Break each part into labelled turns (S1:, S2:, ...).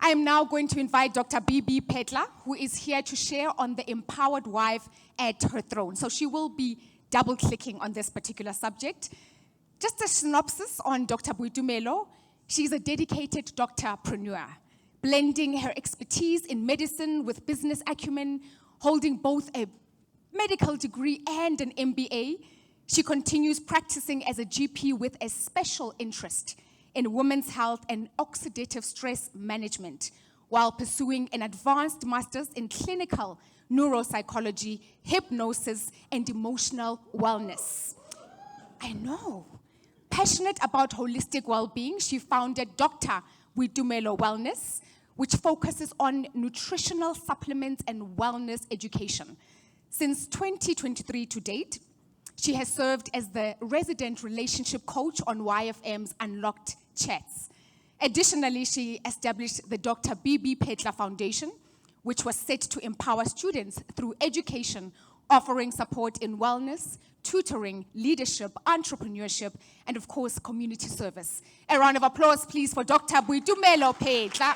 S1: I am now going to invite Dr. B.B. Phetla, who is here to share on the empowered wife at her throne. So she will be double-clicking on this particular subject. Just a synopsis on Dr. Boitumelo. She's a dedicated doctorpreneur, blending her expertise in medicine with business acumen, holding both a medical degree and an MBA. She continues practicing as a GP with a special interest in women's health and oxidative stress management, while pursuing an advanced master's in clinical neuropsychology, hypnosis, and emotional wellness. I know. Passionate about holistic well-being, she founded Dr. Boitumelo Wellness, which focuses on nutritional supplements and wellness education. Since 2023 to date, she has served as the resident relationship coach on YFM's Unlocked Chats. Additionally, she established the Dr. B.B. Phetla Foundation, which was set to empower students through education, offering support in wellness, tutoring, leadership, entrepreneurship, and of course, community service. A round of applause, please, for Dr. Boitumelo Phetla.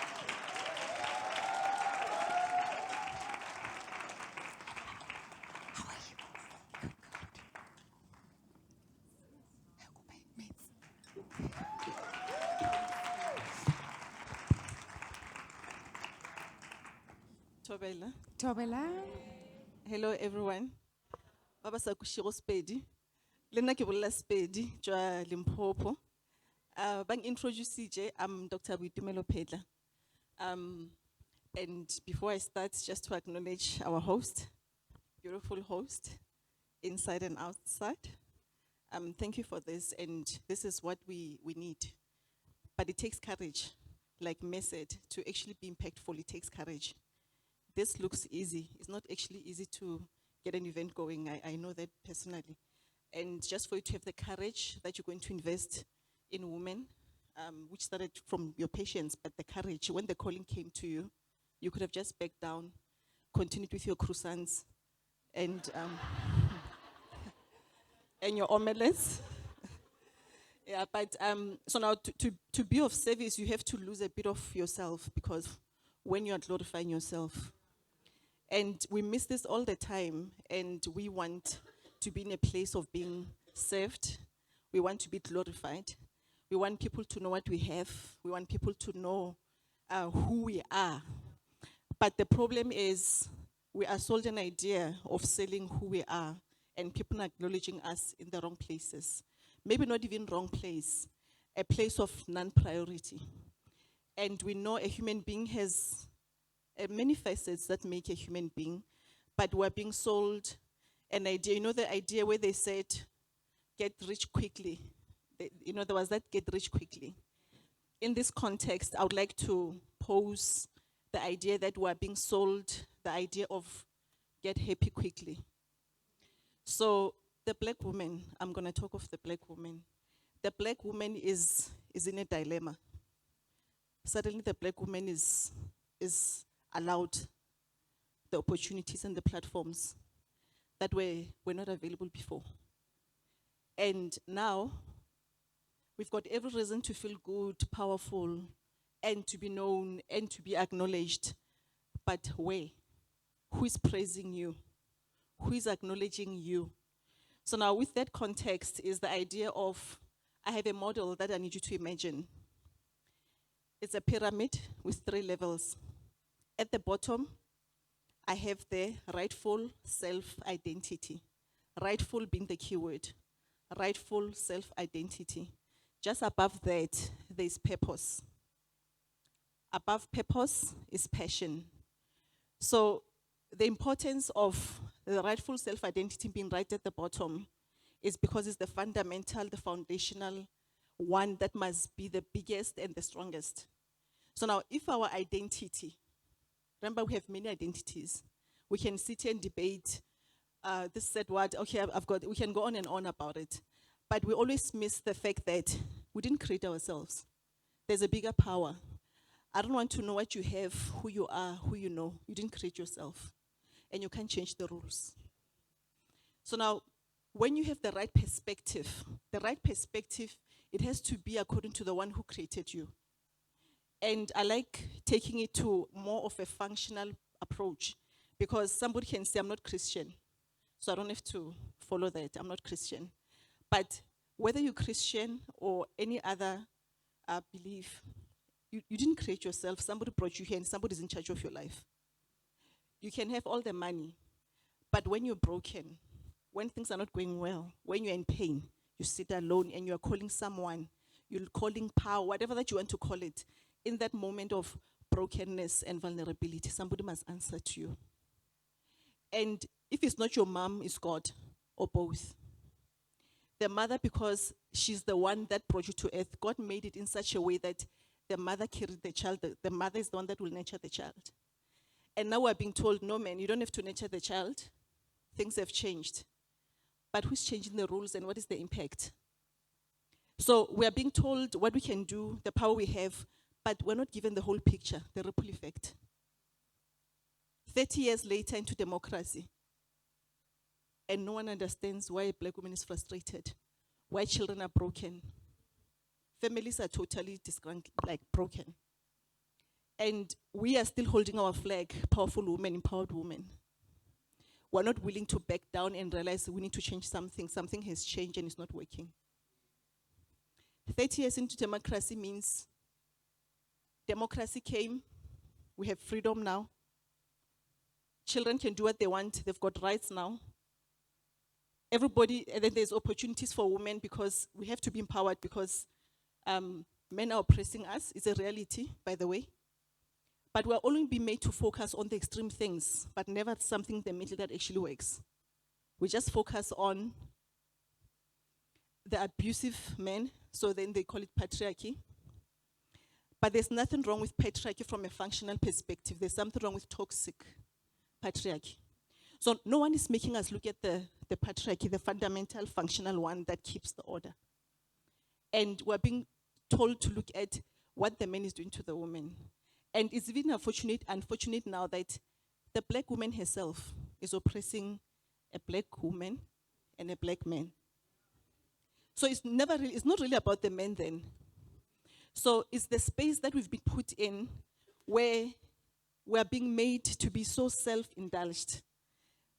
S2: Tobela.
S1: Tobela.
S2: Hello everyone. Baba sa kushiro spedi. Lena ke bolla spedi jwa Limpopo. Bang introduce CJ, I'm Dr. Boitumelo Phetla. And before I start, just to acknowledge our host, beautiful host, inside and outside. Thank you for this, and this is what we need. But it takes courage, like May said, to actually be impactful, it takes courage. This looks easy. It's not actually easy to get an event going. I know that personally. And just for you to have the courage that you're going to invest in women, which started from your patients, but the courage, when the calling came to you, you could have just backed down, continued with your croissants, and and your omelettes. Yeah, but so now to be of service, you have to lose a bit of yourself, because when you are glorifying yourself, and we miss this all the time, and we want to be in a place of being served. We want to be glorified. We want people to know what we have. We want people to know who we are. But the problem is we are sold an idea of selling who we are, and people are acknowledging us in the wrong places. Maybe not even wrong place, a place of non-priority. And we know a human being has many facets that make a human being, but we're being sold an idea. You know the idea where they said, get rich quickly. There was that get rich quickly. In this context, I would like to pose the idea that we're being sold the idea of get happy quickly. So the black woman, I'm going to talk of the black woman. The black woman is in a dilemma. Suddenly the black woman is allowed the opportunities and the platforms that were not available before. And now, we've got every reason to feel good, powerful, and to be known, and to be acknowledged. But where? Who is praising you? Who is acknowledging you? So now, with that context, is the idea of, I have a model that I need you to imagine. It's a pyramid with 3 levels. At the bottom, I have the rightful self-identity. Rightful being the keyword. Rightful self-identity. Just above that, there's purpose. Above purpose is passion. So the importance of the rightful self-identity being right at the bottom is because it's the fundamental, the foundational one that must be the biggest and the strongest. So now, if our identity, remember we have many identities, we can sit here and debate this said what, okay, we can go on and on about it. But we always miss the fact that we didn't create ourselves. There's a bigger power. I don't want to know what you have, who you are, who you know. You didn't create yourself. And you can't change the rules. So now, when you have the right perspective, it has to be according to the one who created you. And I like taking it to more of a functional approach. Because somebody can say, I'm not Christian, so I don't have to follow that. I'm not Christian. But whether you're Christian or any other belief, you didn't create yourself. Somebody brought you here and somebody's in charge of your life. You can have all the money, but when you're broken, when things are not going well, when you're in pain, you sit alone and you're calling someone, you're calling power, whatever that you want to call it. In that moment of brokenness and vulnerability, somebody must answer to you. And if it's not your mom, it's God, or both. The mother, because she's the one that brought you to earth, God made it in such a way that the mother carried the child. The mother is the one that will nurture the child. And now we're being told, no, man, you don't have to nurture the child. Things have changed. But who's changing the rules and what is the impact? So we are being told what we can do, the power we have, but we're not given the whole picture, the ripple effect. 30 years later into democracy, and no one understands why a black woman is frustrated, why children are broken. Families are totally broken. And we are still holding our flag, powerful women, empowered women. We're not willing to back down and realize we need to change something. Something has changed and it's not working. 30 years into democracy means democracy came, we have freedom now. Children can do what they want, they've got rights now. Everybody, and then there's opportunities for women because we have to be empowered because men are oppressing us. It's a reality, by the way. But we're only being made to focus on the extreme things, but never something in the middle that actually works. We just focus on the abusive men, so then they call it patriarchy. But there's nothing wrong with patriarchy from a functional perspective. There's something wrong with toxic patriarchy. So no one is making us look at the patriarchy, the fundamental functional one that keeps the order. And we're being told to look at what the man is doing to the woman. And it's even unfortunate now that the black woman herself is oppressing a black woman and a black man. So it's not really about the men then. So it's the space that we've been put in where we're being made to be so self-indulged.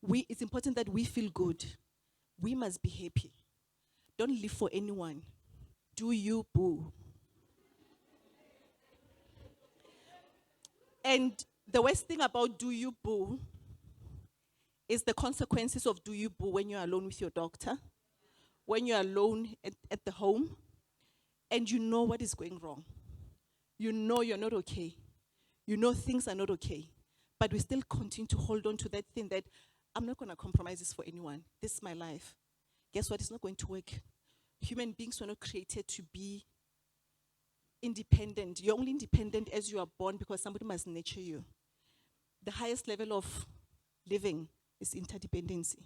S2: It's important that we feel good. We must be happy. Don't live for anyone. Do you, boo. And the worst thing about do you, boo, is the consequences of do you, boo, when you're alone with your doctor, when you're alone at the home, and you know what is going wrong. You know you're not okay. You know things are not okay. But we still continue to hold on to that thing that I'm not going to compromise this for anyone. This is my life. Guess what? It's not going to work. Human beings were not created to be independent. You're only independent as you are born because somebody must nurture you. The highest level of living is interdependency.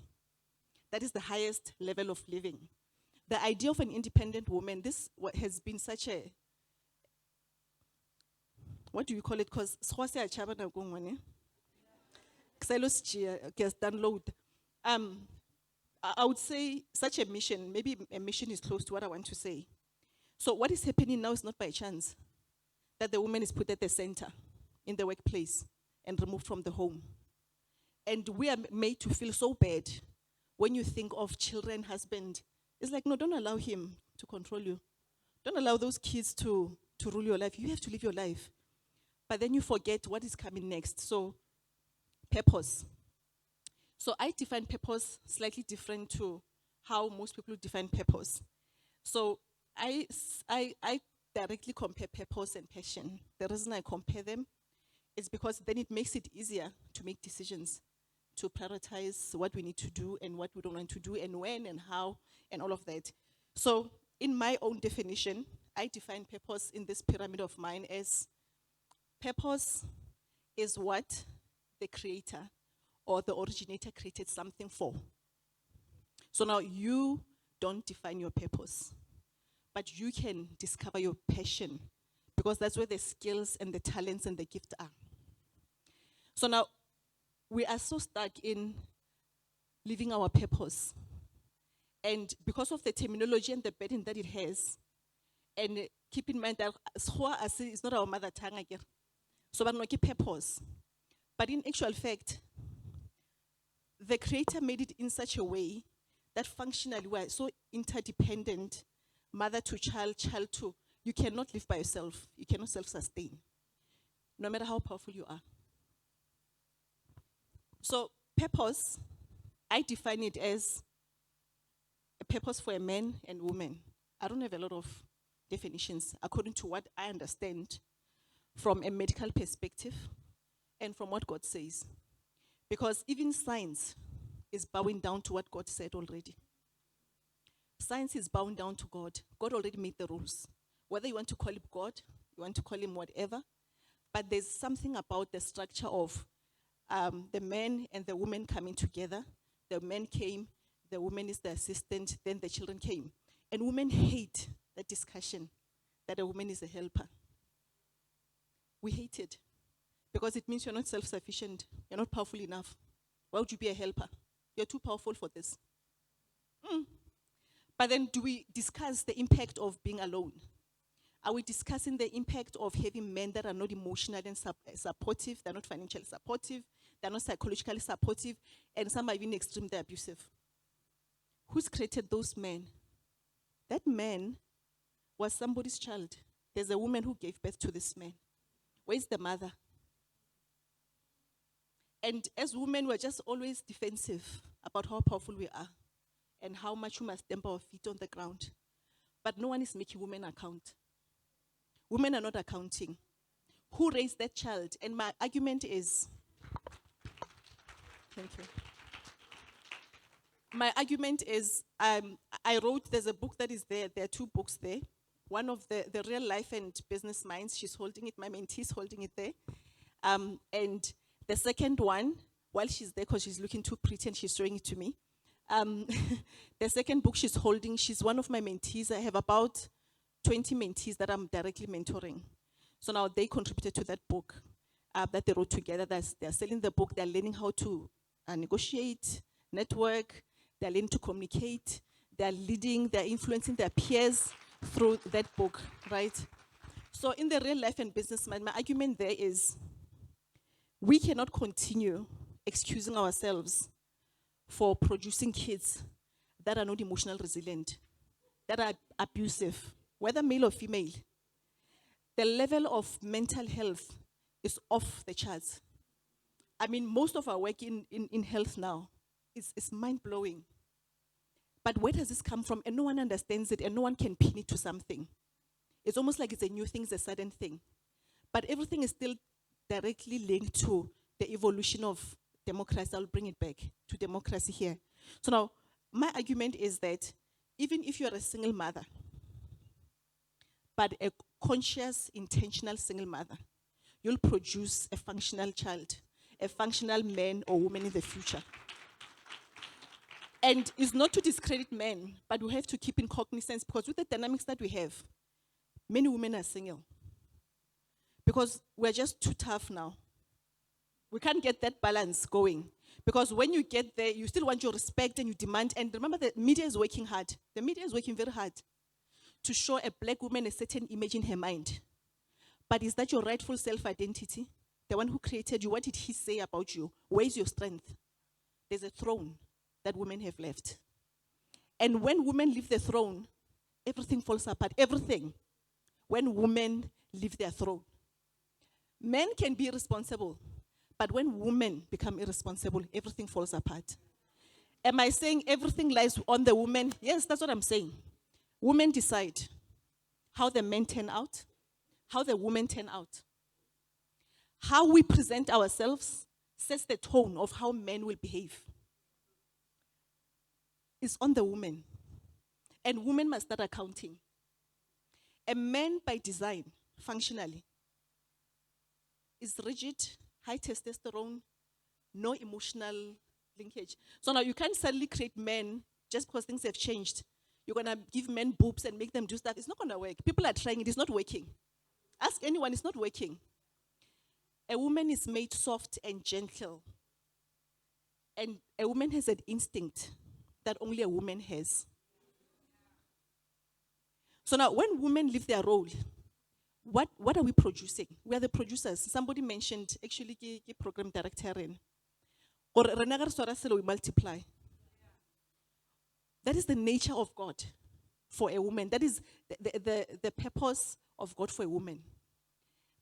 S2: That is the highest level of living. The idea of an independent woman, has been such a, what do you call it? Because download. I would say such a mission, maybe a mission is close to what I want to say. So what is happening now is not by chance that the woman is put at the center in the workplace and removed from the home. And we are made to feel so bad when you think of children, husband. It's like, no, don't allow him to control you. Don't allow those kids to rule your life. You have to live your life. But then you forget what is coming next. So, purpose. So I define purpose slightly different to how most people define purpose. So I directly compare purpose and passion. The reason I compare them is because then it makes it easier to make decisions, to prioritize what we need to do and what we don't want to do and when and how and all of that. So in my own definition, I define purpose in this pyramid of mine as purpose is what the creator or the originator created something for. So now you don't define your purpose, but you can discover your passion because that's where the skills and the talents and the gift are. So now we are so stuck in living our purpose. And because of the terminology and the burden that it has, and keep in mind that Swa is not our mother tongue again. So but no purpose. But in actual fact, the Creator made it in such a way that functionally we are so interdependent, mother to child, child to, you cannot live by yourself. You cannot self-sustain, no matter how powerful you are. So purpose, I define it as a purpose for a man and woman. I don't have a lot of definitions according to what I understand from a medical perspective and from what God says. Because even science is bowing down to what God said already. Science is bowing down to God. God already made the rules. Whether you want to call him God, you want to call him whatever, but there's something about the structure of the man and the woman coming together. The man came, the woman is the assistant, then the children came. And women hate that discussion that a woman is a helper. We hate it because it means you're not self-sufficient. You're not powerful enough. Why would you be a helper? You're too powerful for this. But then do we discuss the impact of being alone? Are we discussing the impact of having men that are not emotionally and supportive, they're not financially supportive, they're not psychologically supportive, and some are even extremely abusive? Who's created those men? That man was somebody's child. There's a woman who gave birth to this man. Where's the mother? And as women, we're just always defensive about how powerful we are and how much we must stamp our feet on the ground. But no one is making women account. Women are not accounting. Who raised that child? And my argument is, thank you. My argument is, I wrote, there's a book that is there. There are two books there. One of the real life and business minds, she's holding it, my mentee is holding it there. And the second one, while she's there, because she's looking too pretty and she's showing it to me. The second book she's holding, she's one of my mentees. I have about 20 mentees that I'm directly mentoring. So now they contributed to that book that they wrote together. They're selling the book, they're learning how to negotiate, network, they're learning to communicate, they're leading, they're influencing their peers through that book, right? So in the real life and business mind, my argument there is we cannot continue excusing ourselves for producing kids that are not emotional resilient, that are abusive, whether male or female. The level of mental health is off the charts. I mean, most of our work in health now is mind-blowing. But where does this come from? And no one understands it, and no one can pin it to something. It's almost like it's a new thing, it's a sudden thing. But everything is still directly linked to the evolution of democracy. I'll bring it back to democracy here. So now, my argument is that even if you're a single mother, but a conscious, intentional single mother, you'll produce a functional child, a functional man or woman in the future. And it's not to discredit men, but we have to keep in cognizance, because with the dynamics that we have, many women are single. Because we're just too tough now. We can't get that balance going. Because when you get there, you still want your respect and you demand. And remember, the media is working hard. The media is working very hard to show a black woman a certain image in her mind. But is that your rightful self-identity? The one who created you, what did he say about you? Where is your strength? There's a throne that women have left. And when women leave the throne, everything falls apart. Everything. When women leave their throne. Men can be responsible, but when women become irresponsible, everything falls apart. Am I saying everything lies on the woman? Yes, that's what I'm saying. Women decide how the men turn out, how the women turn out. How we present ourselves sets the tone of how men will behave. It's on the woman. And women must start accounting. A man by design, functionally, is rigid, high testosterone, no emotional linkage. So now you can't suddenly create men just because things have changed. You're going to give men boobs and make them do stuff. It's not going to work. People are trying it. It's not working. Ask anyone, it's not working. A woman is made soft and gentle. And a woman has an instinct that only a woman has. So now when women leave their role, what are we producing? We are the producers. Somebody mentioned, actually, ke program director, or we multiply. That is the nature of God for a woman. That is the purpose of God for a woman.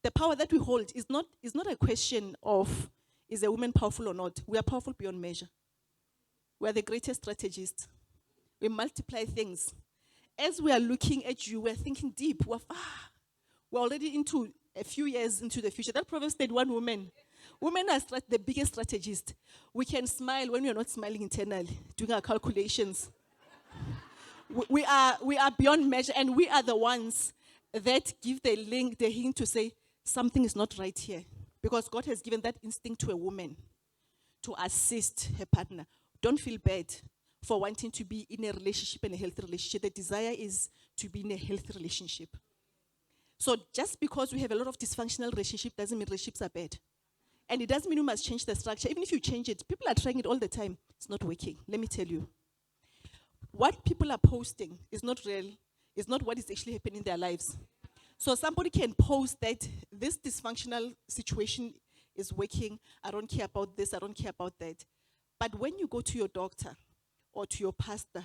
S2: The power that we hold is not a question of is a woman powerful or not. We are powerful beyond measure. We are the greatest strategists. We multiply things. As we are looking at you, we're thinking deep. We're already into a few years into the future. That Proverbs said one woman. Women are the biggest strategists. We can smile when we are not smiling internally, doing our calculations. We are beyond measure, and we are the ones that give the hint to say something is not right here. Because God has given that instinct to a woman to assist her partner. Don't feel bad for wanting to be in a relationship, and a healthy relationship. The desire is to be in a healthy relationship. So just because we have a lot of dysfunctional relationships doesn't mean relationships are bad. And it doesn't mean we must change the structure. Even if you change it, people are trying it all the time. It's not working. Let me tell you. What people are posting is not real. It's not what is actually happening in their lives. So somebody can post that this dysfunctional situation is working. I don't care about this. I don't care about that. But when you go to your doctor or to your pastor,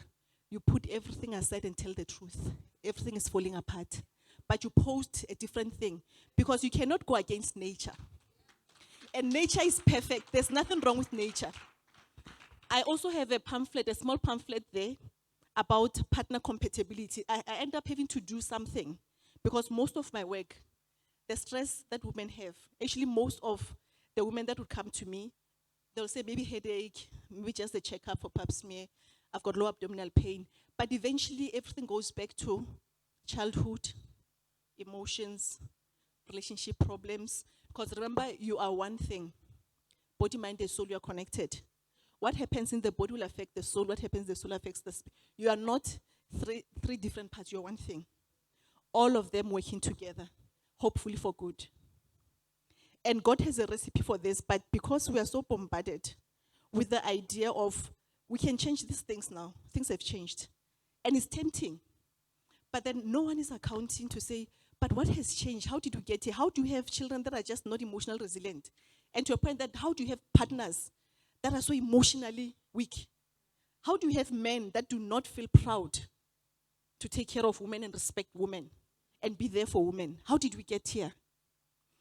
S2: you put everything aside and tell the truth. Everything is falling apart. But you post a different thing because you cannot go against nature. And nature is perfect. There's nothing wrong with nature. I also have a pamphlet, a small pamphlet there about partner compatibility. I end up having to do something because most of my work, the stress that women have, actually most of the women that would come to me, they'll say maybe headache, maybe just a checkup for pap smear, I've got low abdominal pain. But eventually everything goes back to childhood, emotions, relationship problems. Because remember, you are one thing. Body, mind, and soul, you are connected. What happens in the body will affect the soul. What happens in the soul affects the spirit. You are not three different parts. You are one thing. All of them working together, hopefully for good. And God has a recipe for this, but because we are so bombarded with the idea of we can change these things now, things have changed. And it's tempting. But then no one is accounting to say, but what has changed? How did we get here? How do you have children that are just not emotionally resilient? And to a point that how do you have partners that are so emotionally weak? How do you have men that do not feel proud to take care of women and respect women and be there for women? How did we get here?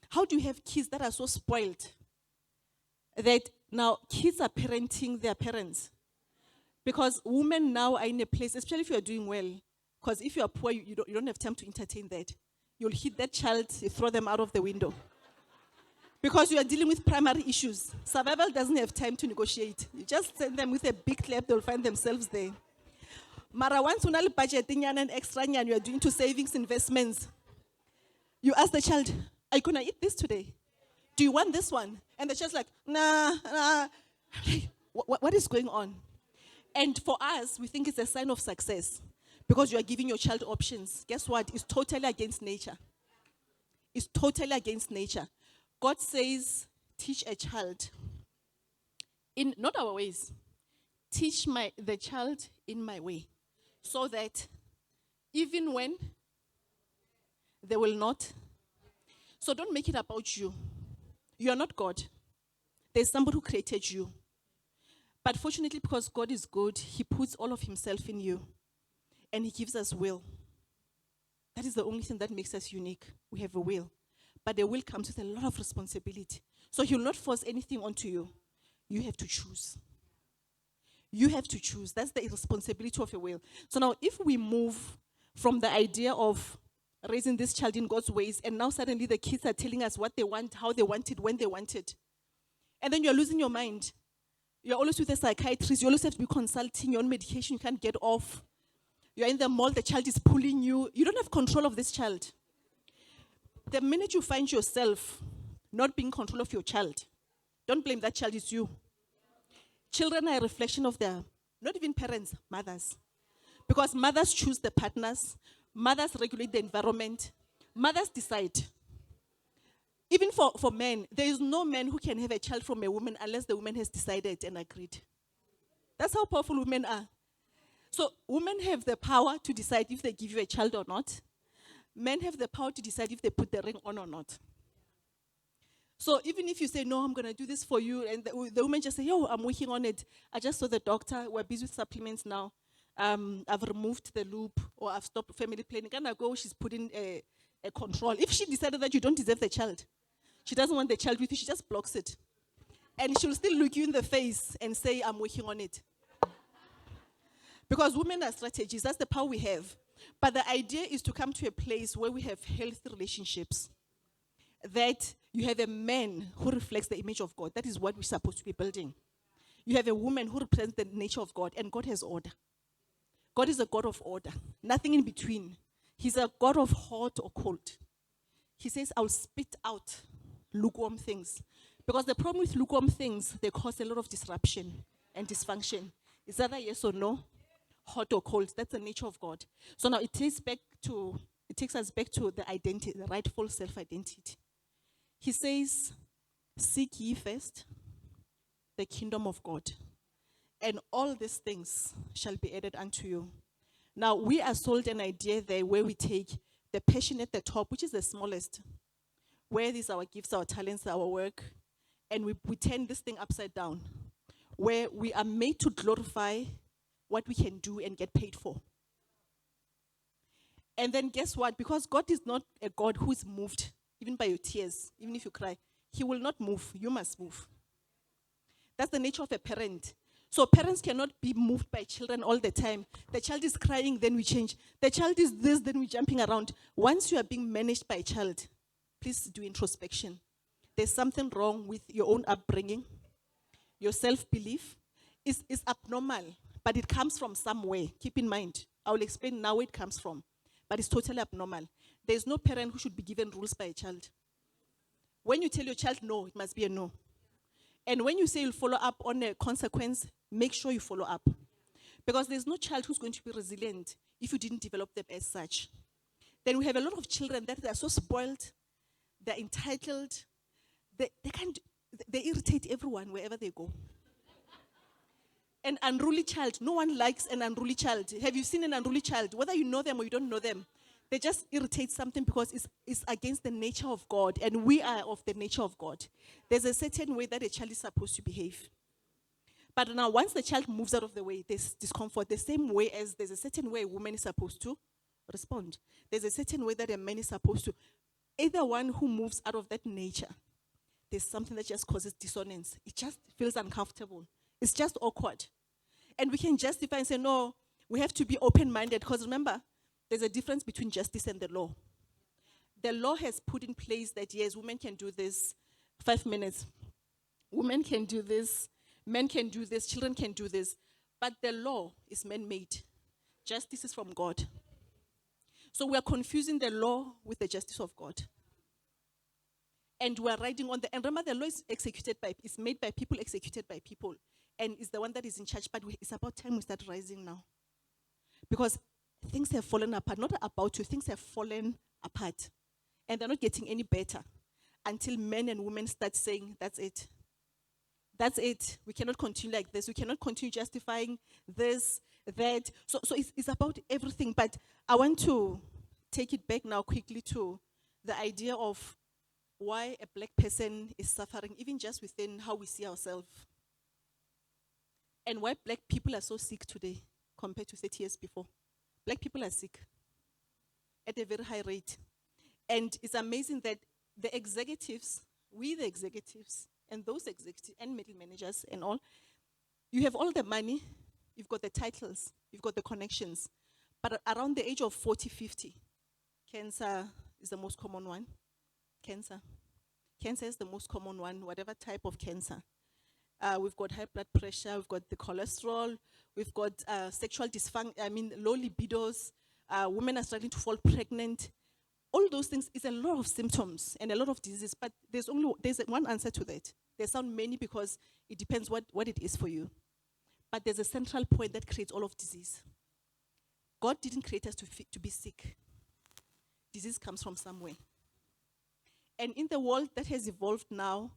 S2: How do you have kids that are so spoiled that now kids are parenting their parents? Because women now are in a place, especially if you are doing well, because if you are poor, you don't have time to entertain that. You'll hit that child, you throw them out of the window. Because you are dealing with primary issues. Survival doesn't have time to negotiate. You just send them with a big clap, they'll find themselves there. Mara, once you have budgeting and extra and you are doing to savings investments, you ask the child, are you going to eat this today? Do you want this one? And the child's like, nah. What is going on? And for us, we think it's a sign of success because you are giving your child options. Guess what? It's totally against nature. It's totally against nature. God says, teach a child in not our ways. Teach the child in my way, so that even when they will not. So don't make it about you. You are not God. There's somebody who created you. But fortunately, because God is good, He puts all of Himself in you. And He gives us will. That is the only thing that makes us unique. We have a will. But the will comes with a lot of responsibility. So He will not force anything onto you. You have to choose. You have to choose. That's the responsibility of a will. So now, if we move from the idea of raising this child in God's ways, and now suddenly the kids are telling us what they want, how they want it, when they want it. And then you're losing your mind. You're always with a psychiatrist. You always have to be consulting. You're on medication. You can't get off. You're in the mall. The child is pulling you. You don't have control of this child. The minute you find yourself not being in control of your child, don't blame that child. It's you. Children are a reflection of their, not even parents, mothers. Because mothers choose the partners. Mothers regulate the environment. Mothers decide. Even for men, there is no man who can have a child from a woman unless the woman has decided and agreed. That's how powerful women are. So women have the power to decide if they give you a child or not. Men have the power to decide if they put the ring on or not. So even if you say, no, I'm going to do this for you, and the woman just say, yo, I'm working on it. I just saw the doctor. We're busy with supplements now. I've removed the loop, or I've stopped family planning. Can I go? She's putting a control. If she decided that you don't deserve the child, she doesn't want the child with you, she just blocks it. And she'll still look you in the face and say, I'm working on it. Because women are strategists. That's the power we have. But the idea is to come to a place where we have healthy relationships. That you have a man who reflects the image of God. That is what we're supposed to be building. You have a woman who represents the nature of God, and God has order. God is a God of order. Nothing in between. He's a God of hot or cold. He says, I'll spit out lukewarm things. Because the problem with lukewarm things, they cause a lot of disruption and dysfunction. Is that a yes or no? Hot or cold. That's the nature of God. So now it takes us back to the identity, the rightful self-identity. He says, seek ye first the kingdom of God, and all these things shall be added unto you. Now, we are sold an idea there where we take the passion at the top, which is the smallest, where these our gifts, our talents, our work, and we turn this thing upside down, where we are made to glorify what we can do and get paid for. And then guess what? Because God is not a God who is moved, even by your tears, even if you cry. He will not move. You must move. That's the nature of a parent. So parents cannot be moved by children all the time. The child is crying, then we change. The child is this, then we're jumping around. Once you are being managed by a child, please do introspection. There's something wrong with your own upbringing. Your self-belief is abnormal, but it comes from somewhere. Keep in mind. I will explain now where it comes from. But it's totally abnormal. There's no parent who should be given rules by a child. When you tell your child no, it must be a no. And when you say you'll follow up on a consequence, make sure you follow up. Because there's no child who's going to be resilient if you didn't develop them as such. Then we have a lot of children that are so spoiled, they're entitled, they irritate everyone wherever they go. An unruly child, no one likes an unruly child. Have you seen an unruly child? Whether you know them or you don't know them, they just irritate something because it's against the nature of God, and we are of the nature of God. There's a certain way that a child is supposed to behave. But now once the child moves out of the way, there's discomfort. The same way as there's a certain way a woman is supposed to respond. There's a certain way that a man is supposed to. Either one who moves out of that nature, there's something that just causes dissonance. It just feels uncomfortable. It's just awkward. And we can justify and say, no, we have to be open-minded. Because remember, there's a difference between justice and the law. The law has put in place that, yes, women can do this, 5 minutes. Women can do this, men can do this, children can do this. But the law is man-made. Justice is from God. So we are confusing the law with the justice of God. And we are riding on and remember, the law is made by people, executed by people. And it's the one that is in charge. But it's about time we start rising now. Because things have fallen apart. Not about you, things have fallen apart. And they're not getting any better until men and women start saying, that's it. That's it. We cannot continue like this. We cannot continue justifying this, that. So it's about everything. But I want to take it back now quickly to the idea of why a black person is suffering, even just within how we see ourselves. And why black people are so sick today compared to 30 years before. Black people are sick at a very high rate. And it's amazing that the executives, and those executives and middle managers and all, you have all the money, you've got the titles, you've got the connections. But around the age of 40, 50, cancer is the most common one. Cancer is the most common one, whatever type of cancer. We've got high blood pressure, we've got the cholesterol, we've got sexual dysfunction, low libidos, women are starting to fall pregnant. All those things is a lot of symptoms and a lot of diseases, but there's one answer to that. There sound many because it depends what it is for you. But there's a central point that creates all of disease. God didn't create us to be sick. Disease comes from somewhere. And in the world that has evolved now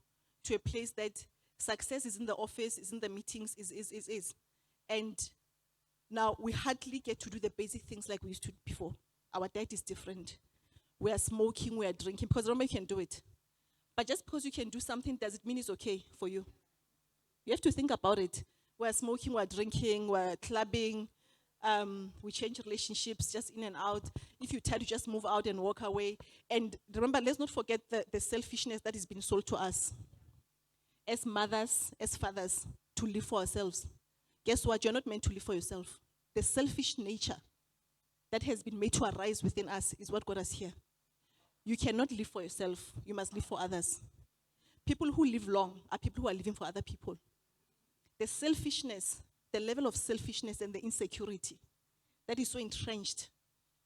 S2: to a place that success is in the office, is in the meetings, is. And now we hardly get to do the basic things like we used to before. Our diet is different. we are smoking, we are drinking, because remember you can do it. But just because you can do something, does it mean it's okay for you? You have to think about it. We're smoking, we're drinking, we're clubbing, we change relationships just in and out. If you try to just move out and walk away. And remember, let's not forget the selfishness that is being sold to us as mothers, as fathers, to live for ourselves. Guess what? You're not meant to live for yourself. The selfish nature that has been made to arise within us is what got us here. You cannot live for yourself. You must live for others. People who live long are people who are living for other people. The selfishness, the level of selfishness and the insecurity that is so entrenched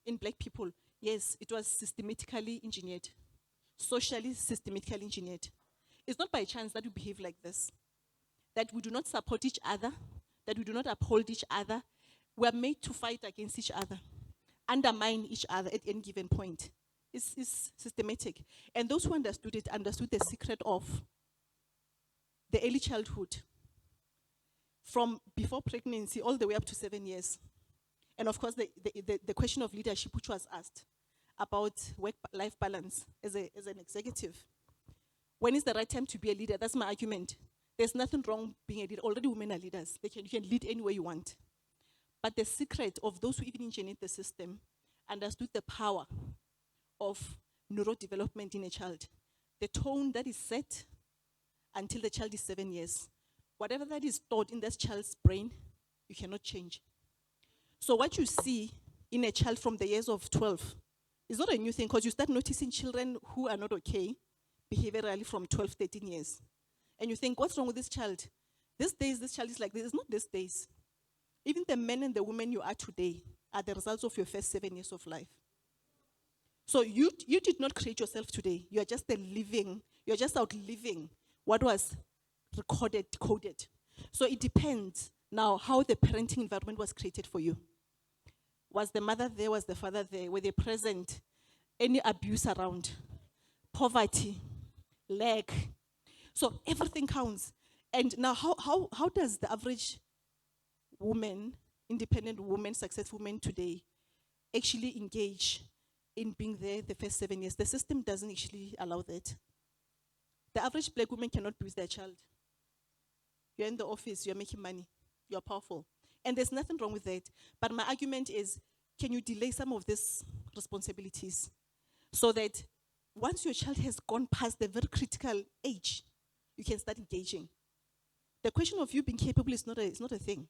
S2: in black people, yes, it was systematically engineered, socially systematically engineered. It's not by chance that we behave like this, that we do not support each other, that we do not uphold each other. We are made to fight against each other, undermine each other at any given point. It's systematic. And those who understood it understood the secret of the early childhood, from before pregnancy all the way up to 7 years. And of course, the question of leadership, which was asked about work-life balance as an executive. When is the right time to be a leader? That's my argument. There's nothing wrong being a leader. Already women are leaders. You can lead any way you want. But the secret of those who even engineered the system understood the power of neurodevelopment in a child. The tone that is set until the child is 7 years. Whatever that is stored in that child's brain, you cannot change. So what you see in a child from the years of 12 is not a new thing, because you start noticing children who are not okay behaviorally from 12, 13 years. And you think, what's wrong with this child? These days, this child is like this. It's not these days. Even the men and the women you are today are the results of your first 7 years of life. So you did not create yourself today. You are just you're just outliving what was recorded, coded. So it depends now how the parenting environment was created for you. Was the mother there? Was the father there? Were they present? Any abuse around? Poverty? Lack? So everything counts. And now how does the average woman, independent woman, successful woman today actually engage in being there the first 7 years? The system doesn't actually allow that. The average black woman cannot be with their child. You're in the office, you're making money, you're powerful. And there's nothing wrong with that. But my argument is, can you delay some of these responsibilities so that once your child has gone past the very critical age, you can start engaging? The question of you being capable is not a thing.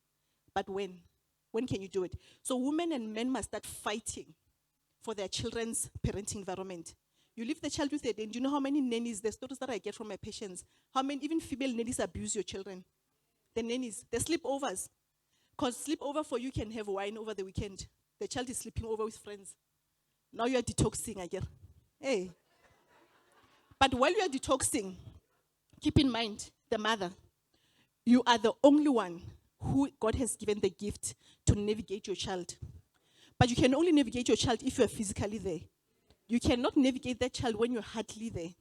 S2: But when? When can you do it? So women and men must start fighting for their children's parenting environment. You leave the child with it, and do you know how many nannies, the stories that I get from my patients, how many even female nannies abuse your children? The nannies, the sleepovers. Because sleepover for you can have wine over the weekend. The child is sleeping over with friends. Now you are detoxing again. Hey. But while you are detoxing, keep in mind, the mother, you are the only one who God has given the gift to navigate your child. But you can only navigate your child if you are physically there. You cannot navigate that child when you're hardly there.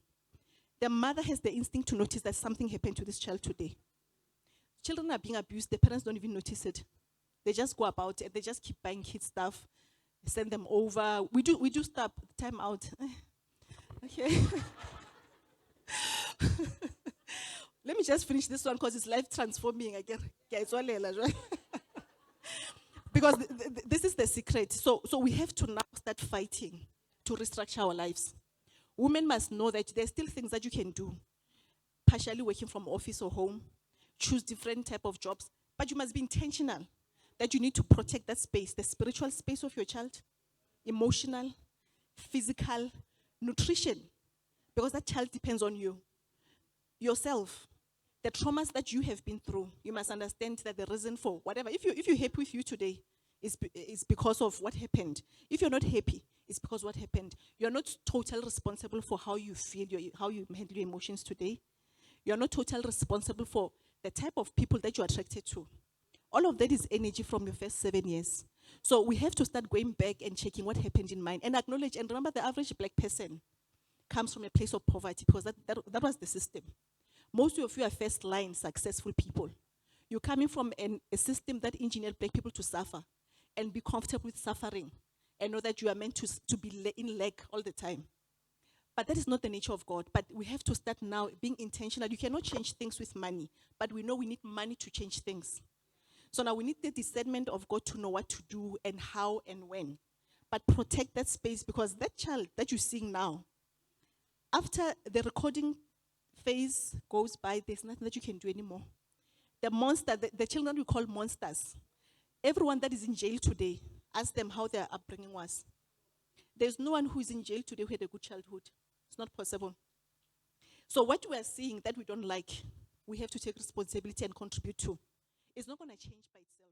S2: The mother has the instinct to notice that something happened to this child today. Children are being abused, the parents don't even notice it. They just go about it, they just keep buying kids stuff, send them over. We do stop, time out. Okay. Let me just finish this one because it's life transforming again. Because this is the secret. So we have to now start fighting to restructure our lives. Women must know that there's still things that you can do. Partially working from office or home, choose different type of jobs, but you must be intentional that you need to protect that space, the spiritual space of your child, emotional, physical, nutrition, because that child depends on you. Yourself, the traumas that you have been through, you must understand that the reason for whatever, if you're happy with you today, is because of what happened. If you're not happy, it's because what happened. You're not totally responsible for how you feel, how you handle your emotions today. You're not totally responsible for the type of people that you're attracted to. All of that is energy from your first 7 years. So we have to start going back and checking what happened in mind and acknowledge, and remember, the average black person comes from a place of poverty because that was the system. Most of you are first line successful people. You're coming from a system that engineered black people to suffer and be comfortable with suffering and know that you are meant to be in lack all the time. But that is not the nature of God. But we have to start now being intentional. You cannot change things with money, but we know we need money to change things. So now we need the discernment of God to know what to do and how and when. But protect that space, because that child that you're seeing now, after the recording phase goes by, there's nothing that you can do anymore. The monster, the children we call monsters, everyone that is in jail today, ask them how their upbringing was. There's no one who is in jail today who had a good childhood. It's not possible. So what we are seeing that we don't like, we have to take responsibility and contribute to. It's not going to change by itself.